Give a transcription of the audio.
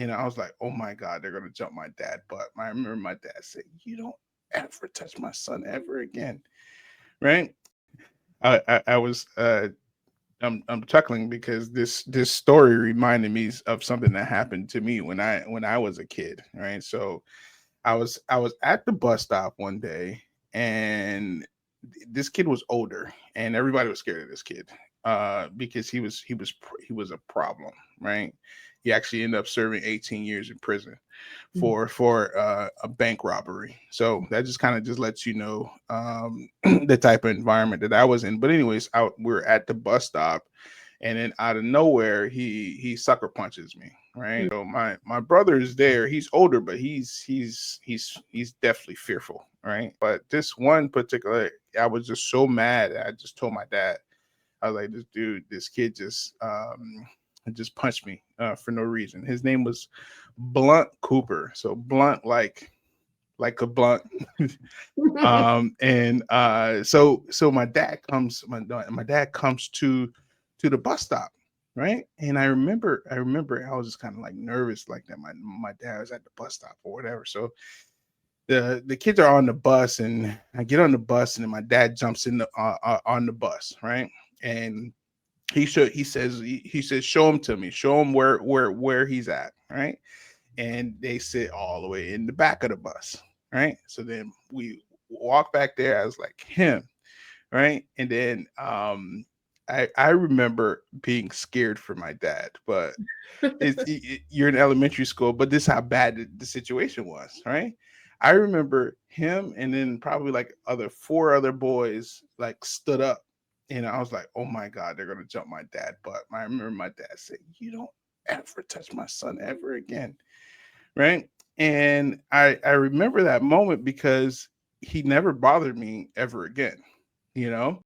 And I was like, oh my God, they're gonna jump my dad butt. I remember my dad saying, "You don't ever touch my son ever again." Right? I was I'm chuckling because this story reminded me of something that happened to me when I was a kid, right? So I was at the bus stop one day, and this kid was older, and everybody was scared of this kid because he was a problem, right? He actually ended up serving 18 years in prison for a bank robbery. So that just kind of just lets you know the type of environment that I was in. But anyways, we're at the bus stop, and then out of nowhere, he sucker punches me. Right. So my brother is there. He's older, but he's definitely fearful. Right. But this one particular, I was just so mad. I just told my dad, I was like, this kid just punched me for no reason. His name was Blunt Cooper. So blunt like a blunt. And so my dad comes to the bus stop, right? And I remember I was just kind of like nervous like that. My dad was at the bus stop or whatever. So the kids are on the bus, and I get on the bus, and then my dad jumps in the on the bus, right? And he says, show him to me, show him where he's at, right? And they sit all the way in the back of the bus, right? So then we walk back there. I was like, him, right? And then I remember being scared for my dad, but you're in elementary school, but this is how bad the situation was, right? I remember him, and then probably like other four other boys like stood up, and I was like, oh my God, they're gonna jump my dad butt. I remember my dad saying, "You don't ever touch my son ever again." Right? And I remember that moment because he never bothered me ever again, you know?